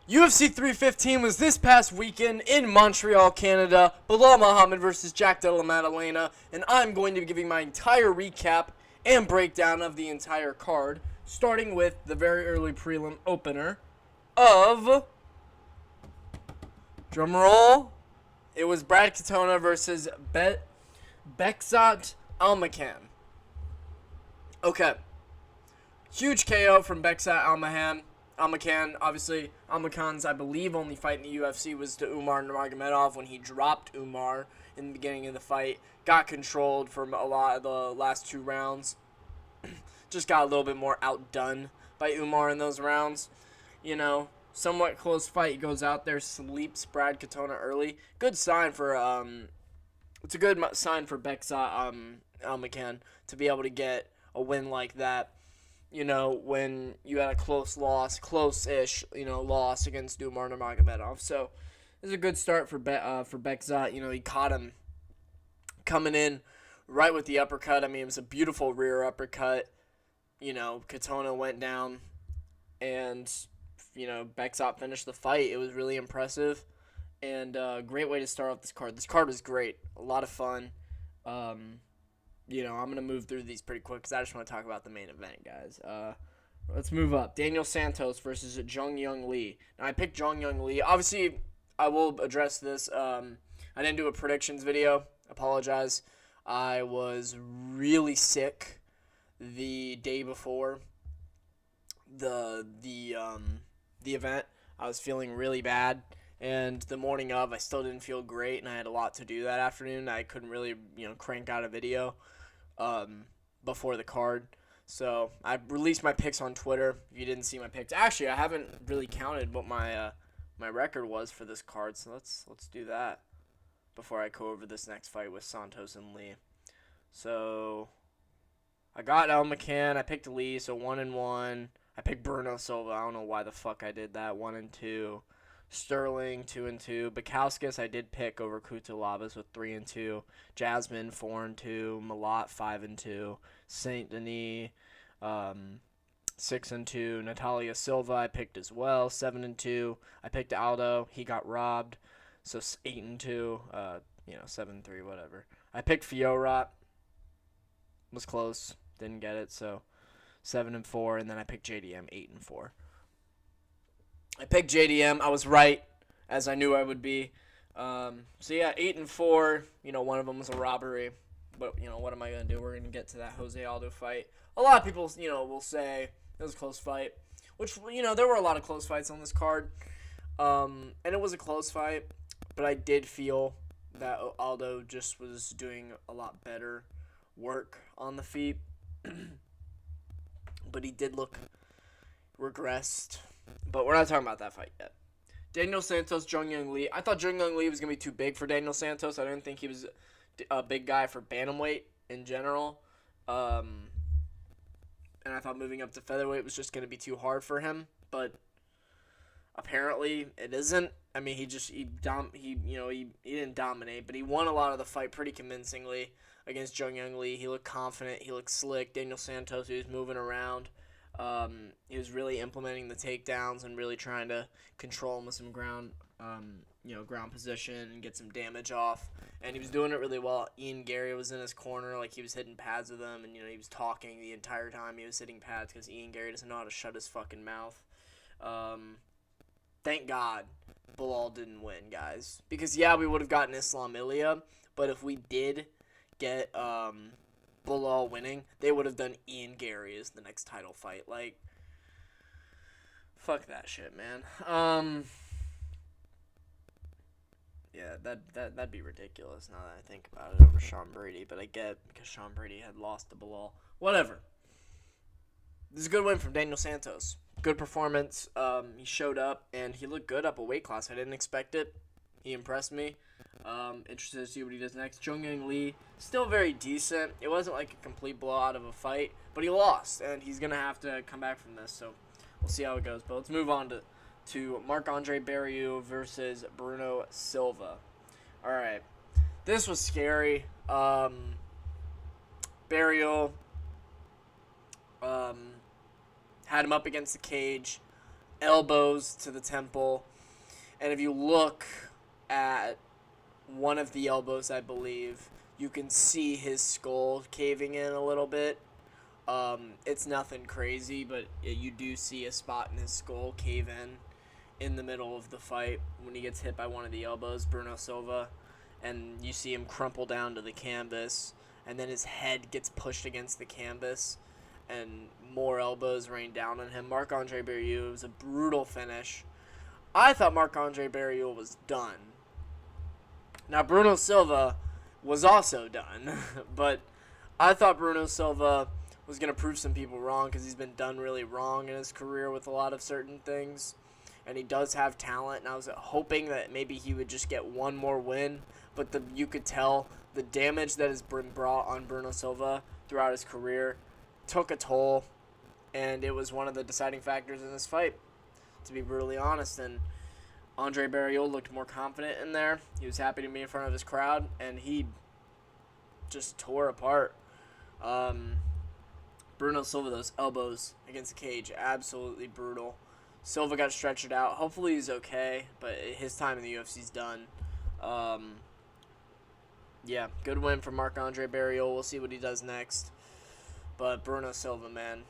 UFC 315 was this past weekend in Montreal, Canada. Belal Muhammad versus Della Maddalena, and I'm going to be giving my entire recap and breakdown of the entire card, starting with the very early prelim opener of, drumroll, it was Brad Katona versus Bekzat Almakhan. Okay. Huge KO from Bekzat Almakhan. Obviously, Almakhan's, I believe, only fight in the UFC was to Umar Nurmagomedov when he dropped Umar in the beginning of the fight. Got controlled for a lot of the last two rounds. Just got a little bit more outdone by Umar in those rounds. You know, somewhat close fight. He goes out there, sleeps Brad Katona early. Good sign for, it's a good sign for Bekzat Almakhan to be able to get a win like that. You know, when you had a close-ish, loss against Umar Nurmagomedov. So, it's a good start for Bekzat. You know, he caught him coming in right with the uppercut. I mean, it was a beautiful rear uppercut. You know, Katona went down, and, Bekzat finished the fight. It was really impressive, and a great way to start off this card. This card was great. A lot of fun. I'm going to move through these pretty quick because I just want to talk about the main event, guys. Let's move up. Daniel Santos versus Jung Young Lee. Now, I picked Jung Young Lee. Obviously, I will address this. I didn't do a predictions video. Apologize. I was really sick the day before the event. I was feeling really bad. And the morning of, I still didn't feel great, and I had a lot to do that afternoon. I couldn't really, crank out a video before the card. So I released my picks on Twitter. If you didn't see my picks, actually, I haven't really counted what my record was for this card. So let's do that before I go over this next fight with Santos and Lee. So I got Almakhan. I picked Lee, so 1-1. I picked Bruno Silva. I don't know why the fuck I did that. 1-2. Sterling 2-2. Bukowskis I did pick over Kutulavas with 3-2. Jasmine 4-2. Malat 5-2. Saint Denis 6-2. Natalia Silva I picked as well 7-2. I picked Aldo. He got robbed, so 8-2. 7-3 whatever. I picked Fiorat. Was close. Didn't get it, so 7-4. And then I picked JDM 8-4. I picked JDM. I was right, as I knew I would be. 8-4. One of them was a robbery. But, what am I going to do? We're going to get to that Jose Aldo fight. A lot of people, will say it was a close fight. Which, there were a lot of close fights on this card. And it was a close fight. But I did feel that Aldo just was doing a lot better work on the feet. But he did look regressed. But we're not talking about that fight yet. Daniel Santos, Jung Young Lee. I thought Jung Young Lee was going to be too big for Daniel Santos. I didn't think he was a big guy for bantamweight in general. And I thought moving up to featherweight was just going to be too hard for him. But apparently it isn't. I mean, he didn't dominate, but he won a lot of the fight pretty convincingly against Jung Young Lee. He looked confident. He looked slick. Daniel Santos, he was moving around. He was really implementing the takedowns and really trying to control him with some ground position and get some damage off. And he was doing it really well. Ian Gary was in his corner, like he was hitting pads with him, and he was talking the entire time he was hitting pads because Ian Gary doesn't know how to shut his fucking mouth. Thank God Belal didn't win, guys, because we would have gotten Islam Ilya, but if we did get Belal winning, they would have done Ian Gary as the next title fight. Like, fuck that shit, man. That'd be ridiculous now that I think about it over Sean Brady, but I get because Sean Brady had lost to Belal. Whatever. This is a good win from Daniel Santos. Good performance. He showed up, and he looked good up a weight class. I didn't expect it. He impressed me. Interested to see what he does next. Jung Young Lee, still very decent. It wasn't like a complete blowout of a fight, but he lost, and he's going to have to come back from this, so we'll see how it goes. But let's move on to Marc-Andre Barriault versus Bruno Silva. All right. This was scary. Barriault had him up against the cage, elbows to the temple. And if you look at one of the elbows, I believe, you can see his skull caving in a little bit. It's nothing crazy, but you do see a spot in his skull cave in the middle of the fight when he gets hit by one of the elbows, Bruno Silva, and you see him crumple down to the canvas, and then his head gets pushed against the canvas, and more elbows rain down on him. Marc-Andre Barriault was a brutal finish. I thought Marc-Andre Barriault was done. Now, Bruno Silva was also done, but I thought Bruno Silva was going to prove some people wrong because he's been done really wrong in his career with a lot of certain things. And he does have talent, and I was hoping that maybe he would just get one more win. But you could tell the damage that has been brought on Bruno Silva throughout his career took a toll, and it was one of the deciding factors in this fight, to be brutally honest. And Andre Barriault looked more confident in there. He was happy to be in front of his crowd, and he just tore apart Bruno Silva. Those elbows against the cage, absolutely brutal. Silva got stretchered out. Hopefully he's okay, but his time in the UFC's done. Yeah, good win for Marc-Andre Barriault. We'll see what he does next. But Bruno Silva, man,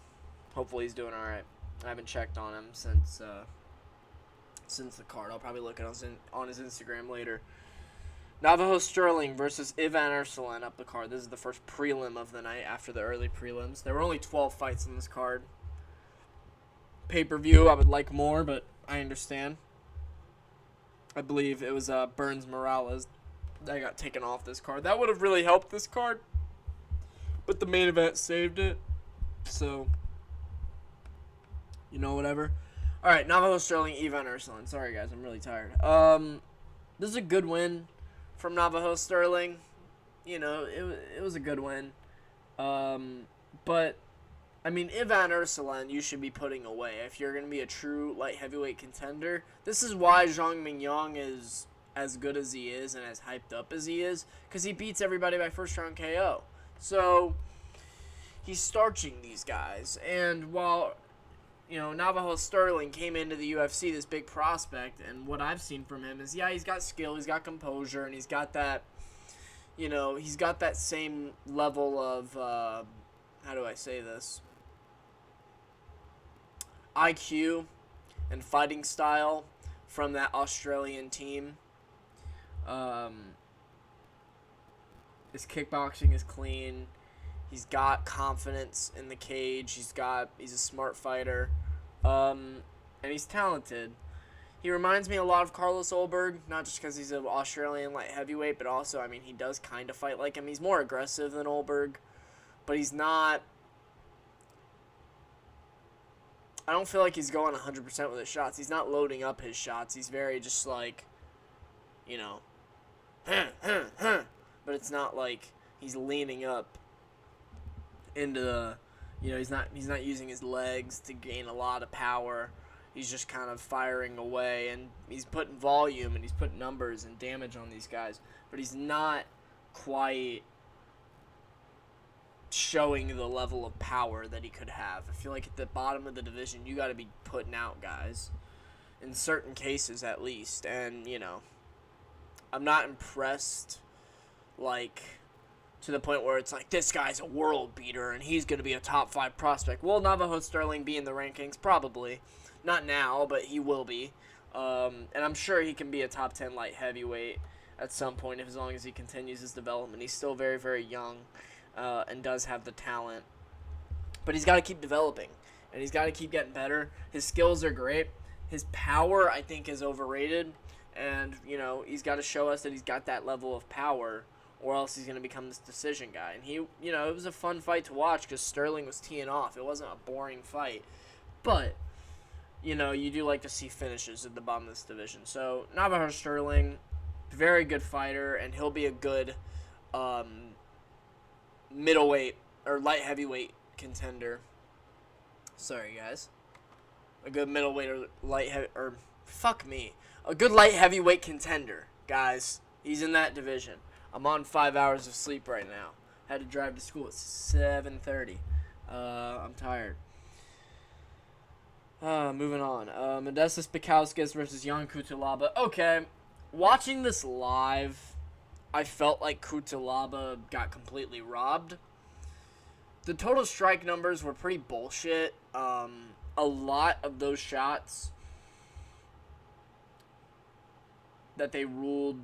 hopefully he's doing all right. I haven't checked on him since the card. I'll probably look at on his Instagram later. Navajo Sterling versus Ivan Ursulan up the card. This is the first prelim of the night after the early prelims. There were only 12 fights in this card. Pay-per-view, I would like more, but I understand. I believe it was Burns Morales that got taken off this card. That would have really helped this card, but the main event saved it. So, whatever. All right, Navajo Sterling, Ivan Ursulan. Sorry, guys, I'm really tired. This is a good win from Navajo Sterling. It was a good win. But I mean, Ivan Ursulan, you should be putting away if you're going to be a true light heavyweight contender. This is why Zhang Mingyang is as good as he is and as hyped up as he is, because he beats everybody by first round KO. So he's starching these guys. And while Navajo Sterling came into the UFC, this big prospect, and what I've seen from him is, he's got skill, he's got composure, and he's got that, he's got that same level of, how do I say this? IQ and fighting style from that Australian team. His kickboxing is clean. He's got confidence in the cage. He's a smart fighter. And he's talented. He reminds me a lot of Carlos Ulberg, not just because he's an Australian light heavyweight, but also, he does kind of fight like him. He's more aggressive than Ulberg, but he's not. I don't feel like he's going 100% with his shots. He's not loading up his shots. He's very just like, but it's not like he's leaning up into the, he's not using his legs to gain a lot of power. He's just kind of firing away, and he's putting volume and he's putting numbers and damage on these guys, but he's not quite showing the level of power that he could have. I feel like at the bottom of the division, you got to be putting out guys, in certain cases at least. And I'm not impressed, like, to the point where it's like, this guy's a world beater and he's going to be a top 5 prospect. Will Navajo Sterling be in the rankings? Probably. Not now, but he will be. And I'm sure he can be a top 10 light heavyweight at some point, as long as he continues his development. He's still very, very young. And does have the talent, but he's got to keep developing, and he's got to keep getting better. His skills are great. His power, I think, is overrated, and he's got to show us that he's got that level of power, or else he's going to become this decision guy. And he, it was a fun fight to watch because Sterling was teeing off. It wasn't a boring fight, but you do like to see finishes at the bottom of this division. So Navajo Sterling, very good fighter, and he'll be a good middleweight or light heavyweight contender. Sorry, guys. A good middleweight or a good light heavyweight contender, guys. He's in that division. I'm on 5 hours of sleep right now. Had to drive to school at 7:30. I'm tired. Moving on. Modestas Bikauskas versus Jan Kutalaba. Okay, watching this live, I felt like Kutalaba got completely robbed. The total strike numbers were pretty bullshit. A lot of those shots that they ruled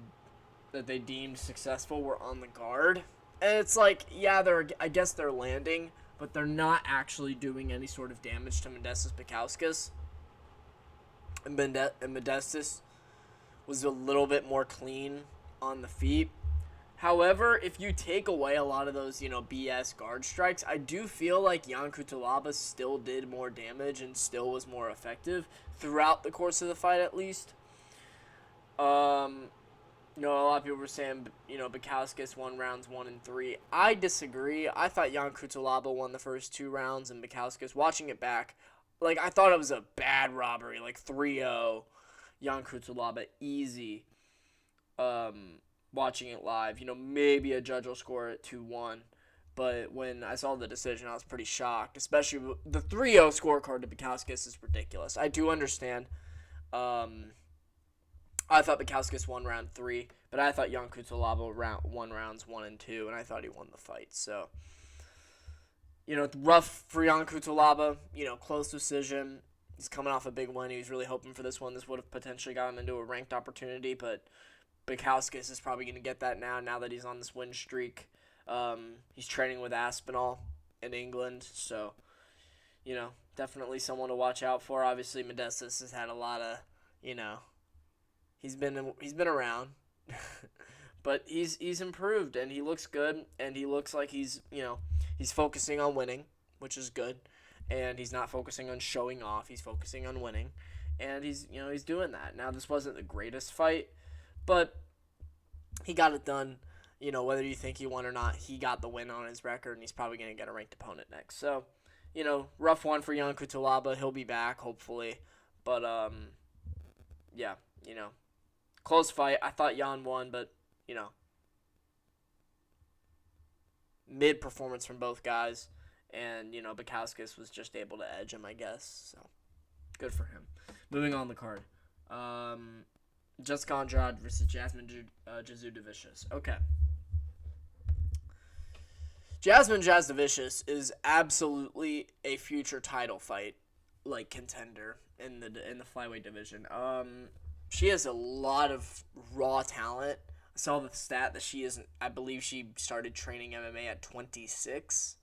that they deemed successful were on the guard. And it's like, yeah, I guess they're landing, but they're not actually doing any sort of damage to Modestas Bikauskas. And Modestas was a little bit more clean on the feet. However, if you take away a lot of those, BS guard strikes, I do feel like Jan Kutalaba still did more damage and still was more effective throughout the course of the fight, at least. A lot of people were saying, Bikauskas won rounds 1 and 3. I disagree. I thought Jan Kutalaba won the first 2 rounds, and Bikauskas, watching it back, I thought it was a bad robbery, 3-0, Jan Kutalaba, easy. Watching it live, maybe a judge will score it 2-1. But when I saw the decision, I was pretty shocked. Especially the 3-0 scorecard to Bikauskas is ridiculous. I do understand. I thought Bikauskas won round 3, but I thought Jan Kutalaba won rounds 1 and 2, and I thought he won the fight. So, rough for Jan Kutalaba. Close decision. He's coming off a big win. He was really hoping for this one. This would have potentially got him into a ranked opportunity, but Bikauskas is probably going to get that now that he's on this win streak. He's training with Aspinall in England, so, definitely someone to watch out for. Obviously, Modestas has had a lot of, he's been around, but he's improved, and he looks good, and he looks like he's focusing on winning, which is good, and he's not focusing on showing off. He's focusing on winning, and he's doing that. Now, this wasn't the greatest fight, but he got it done. Whether you think he won or not, he got the win on his record, and he's probably going to get a ranked opponent next. So, rough one for Jan Kutalaba. He'll be back, hopefully. But, yeah, close fight. I thought Jan won, but, mid performance from both guys. And, Bikauskas was just able to edge him, I guess. So, good for him. Moving on the card. Jessica Andrade versus Jasmine Jasudavicius. Okay. Jasmine Jasudavicius is absolutely a future title fight contender in the flyweight division. She has a lot of raw talent. I saw the stat that I believe she started training MMA at 26.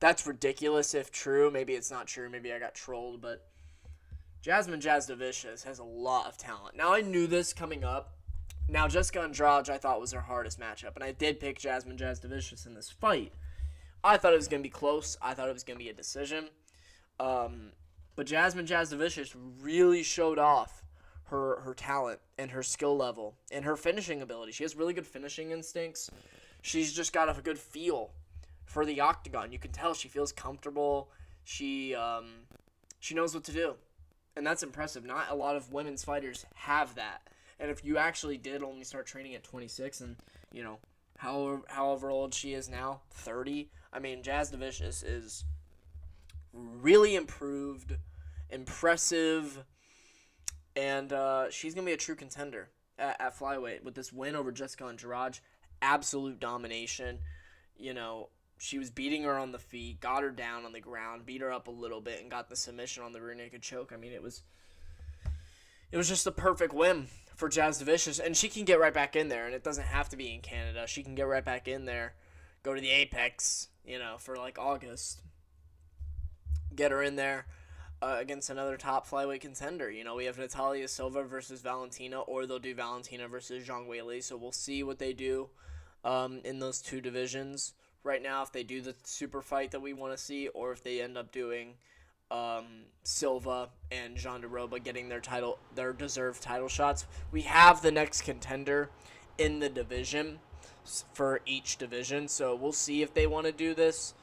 That's ridiculous if true. Maybe it's not true. Maybe I got trolled, but Jasmine Jasudavicius has a lot of talent. Now, I knew this coming up. Now, Jessica Andrade, I thought was her hardest matchup, and I did pick Jasmine Jasudavicius in this fight. I thought it was going to be close. I thought it was going to be a decision. But Jasmine Jasudavicius really showed off her talent and her skill level and her finishing ability. She has really good finishing instincts. She's just got a good feel for the octagon. You can tell she feels comfortable. She knows what to do. And that's impressive. Not a lot of women's fighters have that. And if you actually did only start training at 26 and, however old she is now, 30, I mean, Jasudavicius is really improved, impressive, and she's going to be a true contender at flyweight. With this win over Jessica Andrade, absolute domination. She was beating her on the feet, got her down on the ground, beat her up a little bit, and got the submission on the rear naked choke. I mean, it was just the perfect win for Jasudavicius, and she can get right back in there, and it doesn't have to be in Canada. She can get right back in there, go to the Apex, for August. Get her in there against another top flyweight contender. We have Natalia Silva versus Valentina, or they'll do Valentina versus Zhang Weili, so we'll see what they do in those two divisions. Right now, if they do the super fight that we want to see, or if they end up doing Silva and Jandiroba getting their deserved title shots, we have the next contender in the division for each division. So we'll see if they want to do this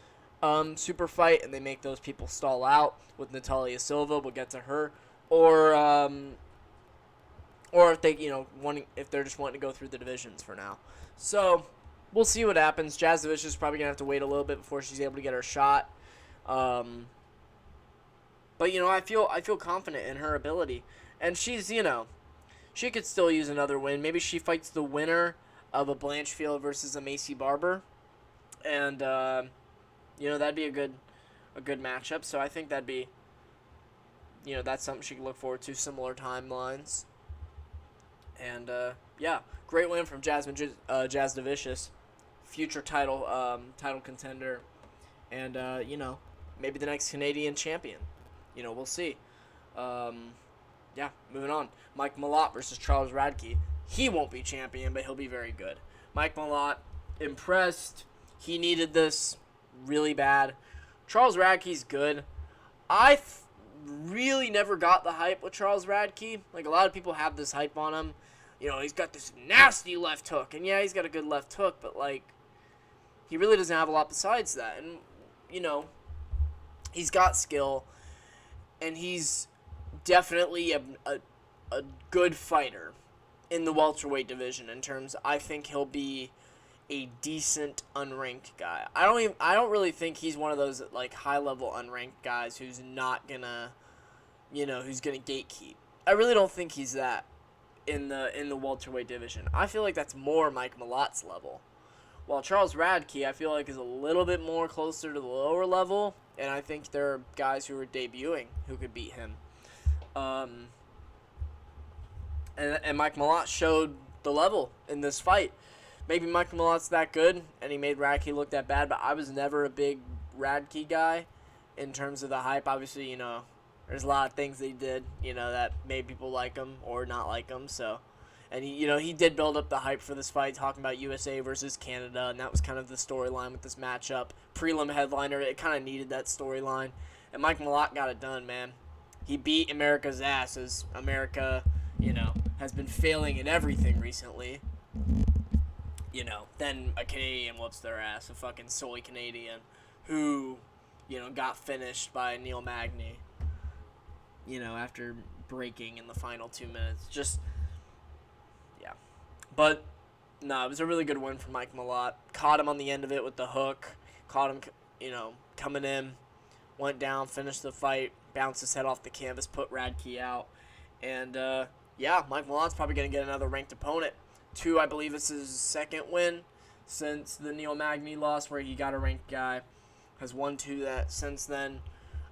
super fight and they make those people stall out with Natalia Silva. We'll get to her, or if they if they're just wanting to go through the divisions for now. So we'll see what happens. Jasudavicius is probably going to have to wait a little bit before she's able to get her shot. But I feel confident in her ability, and she's she could still use another win. Maybe she fights the winner of a Blanchfield versus a Macy Barber, and that'd be a good matchup. So I think that'd be that's something she can look forward to. Similar timelines, and yeah, great win from Jazz Devicious, future title contender, and maybe the next Canadian champion. We'll see. Yeah, moving on. Mike Malott versus Charles Radke. He won't be champion, but he'll be very good. Mike Malott, impressed. He needed this really bad. Charles Radke's good. I really never got the hype with Charles Radke. Like, a lot of people have this hype on him. He's got this nasty left hook. And yeah, he's got a good left hook, but, like, he really doesn't have a lot besides that. And, he's got skill. And he's definitely a good fighter in the welterweight division in terms I think he'll be a decent unranked guy. I don't really think he's one of those like high level unranked guys who's not gonna who's gonna gatekeep. I really don't think he's that in the welterweight division. I feel like that's more Mike Malott's level. While Charles Radke, I feel like, is a little bit more closer to the lower level, and I think there are guys who are debuting who could beat him. And Mike Malott showed the level in this fight. Maybe Mike Malott's that good, and he made Radke look that bad, but I was never a big Radke guy in terms of the hype. Obviously, there's a lot of things they did, that made people like him or not like him, so... And he did build up the hype for this fight, talking about USA versus Canada, and that was kind of the storyline with this matchup. Prelim headliner, it kind of needed that storyline. And Mike Malott got it done, man. He beat America's ass, as America, has been failing in everything recently. Then a Canadian whoops their ass, a fucking soy Canadian, who, got finished by Neil Magny, after breaking in the final 2 minutes. Just... But, no, it was a really good win for Mike Malott. Caught him on the end of it with the hook. Caught him, coming in. Went down, finished the fight. Bounced his head off the canvas, put Radke out. And, yeah, Mike Malott's probably going to get another ranked opponent. I believe this is his second win since the Neil Magny loss where he got a ranked guy. Has won 2 that since then.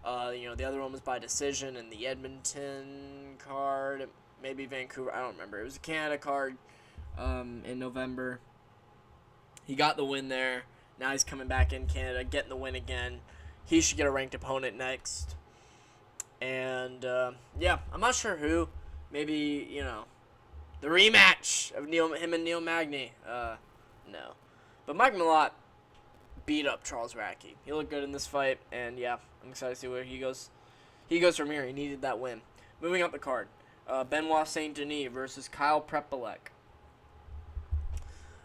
The other one was by decision in the Edmonton card. Maybe Vancouver. I don't remember. It was a Canada card. In November. He got the win there. Now he's coming back in Canada, getting the win again. He should get a ranked opponent next. And, yeah, I'm not sure who. Maybe, the rematch of him and Neil Magny. No. But Mike Malott beat up Charles Radke. He looked good in this fight, and, yeah, I'm excited to see where he goes. He goes from here. He needed that win. Moving up the card. Benoit Saint Denis versus Kyle Prepolek.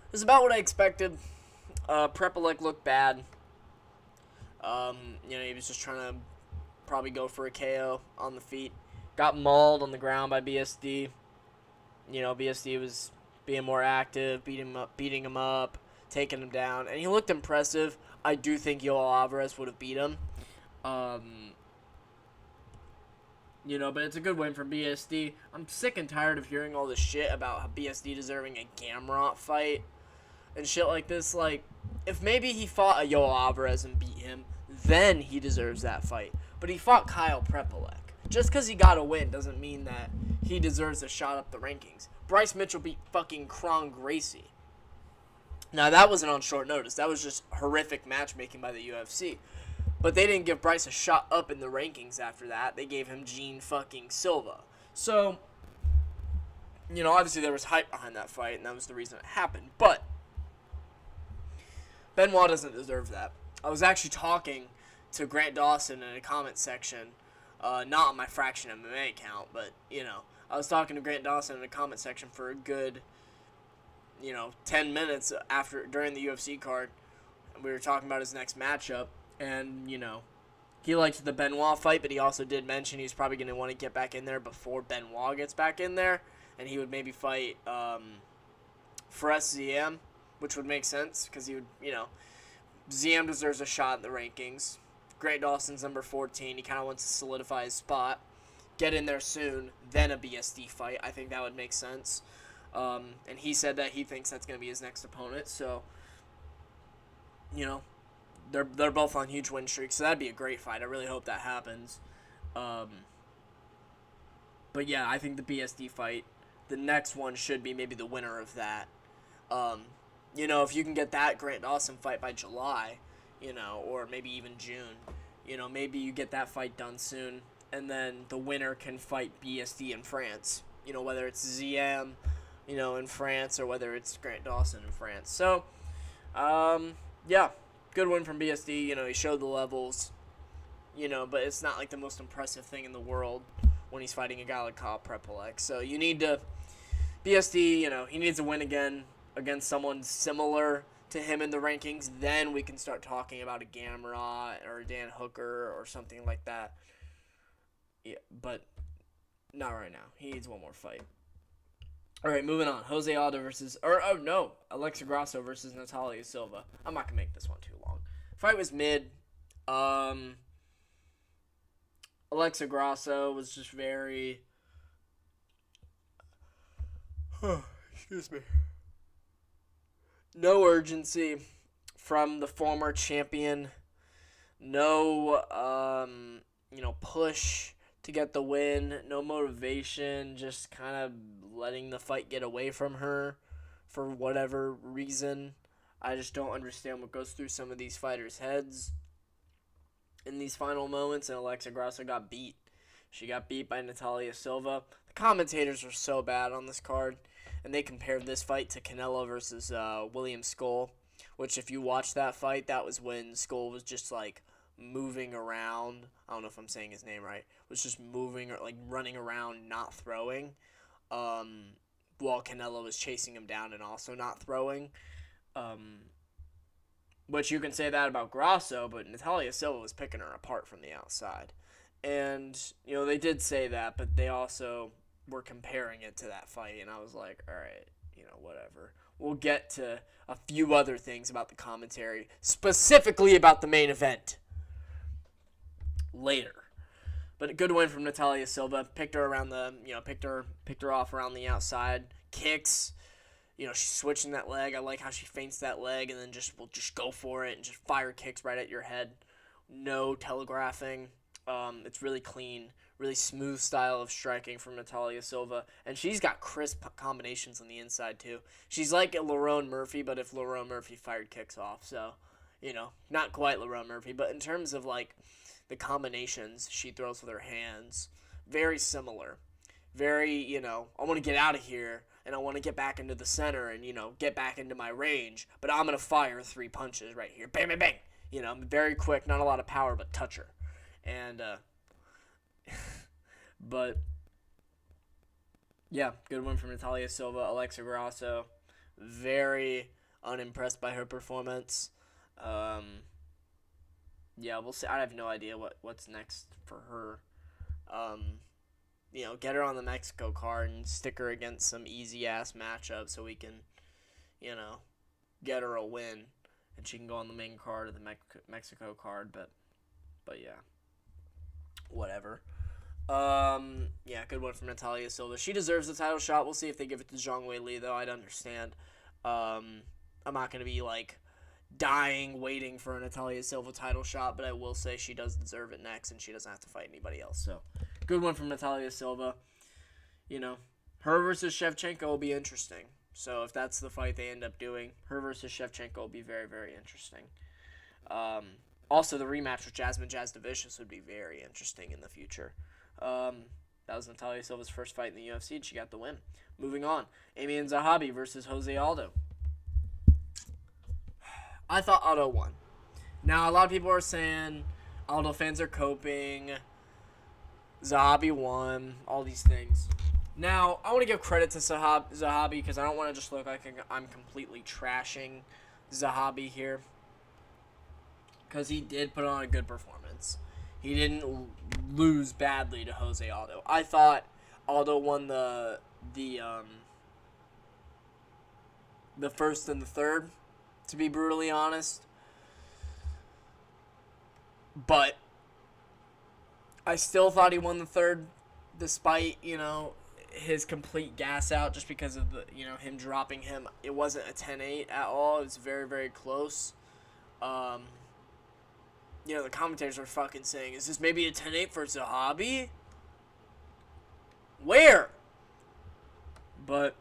It was about what I expected. Prepolek looked bad. He was just trying to probably go for a KO on the feet. Got mauled on the ground by BSD. BSD was being more active, beating him up, taking him down, and he looked impressive. I do think Yoel Alvarez would have beat him. But it's a good win for BSD. I'm sick and tired of hearing all this shit about BSD deserving a Gamrot fight and shit like this. Like, if maybe he fought a Yoel Alvarez and beat him, then he deserves that fight. But he fought Kyle Prepolek. Just because he got a win doesn't mean that he deserves a shot up the rankings. Bryce Mitchell beat fucking Kron Gracie. Now, that wasn't on short notice. That was just horrific matchmaking by the UFC. But they didn't give Bryce a shot up in the rankings after that. They gave him Gene fucking Silva. So, obviously there was hype behind that fight, and that was the reason it happened. But Benoit doesn't deserve that. I was actually talking to Grant Dawson in a comment section, not on my Fraction MMA account, but, I was talking to Grant Dawson in a comment section for a good, 10 minutes during the UFC card. We were talking about his next matchup, and, he liked the Benoit fight, but he also did mention he's probably going to want to get back in there before Benoit gets back in there, and he would maybe fight Fares Ziam, which would make sense, because he would, Ziam deserves a shot in the rankings. Grant Dawson's number 14. He kind of wants to solidify his spot, get in there soon, then a BSD fight. I think that would make sense. And he said that he thinks that's going to be his next opponent. So, you know, they're both on huge win streaks, so that'd be a great fight. I really hope that happens. But yeah, I think the BSD fight, the next one should be maybe the winner of that. You know, if you can get that Grant Dawson fight by July, you know, or maybe even June, you know, maybe you get that fight done soon, and then the winner can fight BSD in France. You know, whether it's ZM, you know, in France, or whether it's Grant Dawson in France. So, yeah, good win from BSD. You know, he showed the levels, you know, but it's not like the most impressive thing in the world when he's fighting a guy like Kyle Prepolek. So you need to, BSD, you know, he needs to win again against someone similar to him in the rankings. Then we can start talking about a Gamrot or a Dan Hooker or something like that. Yeah, but not right now. He needs one more fight. All right, moving on. Jose Aldo versus, Alexa Grasso versus Natalia Silva. I'm not gonna make this one too long. Fight was mid. Alexa Grasso was just very. Excuse me. No urgency from the former champion. No, push to get the win. No motivation. Just kind of letting the fight get away from her for whatever reason. I just don't understand what goes through some of these fighters' heads in these final moments, and Alexa Grasso got beat. She got beat by Natalia Silva. The commentators are so bad on this card, and they compared this fight to Canelo versus William Skoll, which if you watch that fight, that was when Skoll was just like moving around. I don't know if I'm saying his name right. Was just moving or like running around, not throwing, while Canelo was chasing him down and also not throwing. Which you can say that about Grasso, but Natalia Silva was picking her apart from the outside. And, you know, they did say that, but they also were comparing it to that fight, and I was like, all right, you know, whatever. We'll get to a few other things about the commentary, specifically about the main event, later. But a good win from Natalia Silva. Picked her around picked her off around the outside. Kicks. You know, she's switching that leg. I like how she feints that leg and then will just go for it and just fire kicks right at your head. No telegraphing. It's really clean, really smooth style of striking from Natalia Silva. And she's got crisp combinations on the inside, too. She's like a Lerone Murphy, but if Lerone Murphy fired kicks off. So, you know, not quite Lerone Murphy, but in terms of, like, the combinations she throws with her hands, very similar. Very, you know, I want to get out of here, and I want to get back into the center and, you know, get back into my range, but I'm going to fire 3 punches right here. Bang, bang, bang. You know, very quick, not a lot of power, but toucher. And, but, yeah, good one from Natalia Silva. Alexa Grasso, very unimpressed by her performance. Yeah, we'll see. I have no idea what's next for her. You know, get her on the Mexico card and stick her against some easy-ass matchup so we can, you know, get her a win. And she can go on the main card of the Mexico card, but yeah. Whatever. Yeah, good one from Natalia Silva. She deserves the title shot. We'll see if they give it to Zhang Weili, though. I'd understand. I'm not going to be, like, dying waiting for a Natalia Silva title shot, but I will say she does deserve it next, and she doesn't have to fight anybody else. So, good one from Natalia Silva. You know, her versus Shevchenko will be interesting. So, if that's the fight they end up doing, her versus Shevchenko will be very, very interesting. Also, the rematch with Jasmine Jasdavicius would be very interesting in the future. That was Natalia Silva's first fight in the UFC, and she got the win. Moving on, Amian Zahabi versus Jose Aldo. I thought Aldo won. Now, a lot of people are saying Aldo fans are coping, Zahabi won, all these things. Now, I want to give credit to Zahabi because I don't want to just look like I'm completely trashing Zahabi here. Because he did put on a good performance. He didn't lose badly to Jose Aldo. I thought Aldo won the first and the third, to be brutally honest. But I still thought he won the third, despite, his complete gas out, just because of him dropping him. It wasn't a 10-8 at all. It was very, very close. Um, the commentators are fucking saying, is this maybe a 10-8 for Zahabi? Where? But,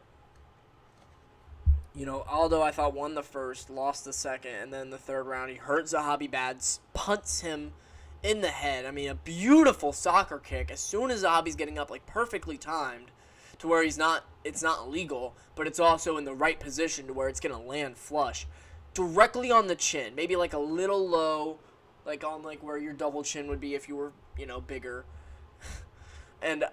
Aldo, I thought, won the first, lost the second, and then the third round, he hurt Zahabi bad, punts him in the head. I mean, a beautiful soccer kick. As soon as Zahabi's getting up, like, perfectly timed, to where it's not illegal, but it's also in the right position to where it's going to land flush. Directly on the chin, maybe, like, a little low, like, on, like, where your double chin would be if you were, bigger. And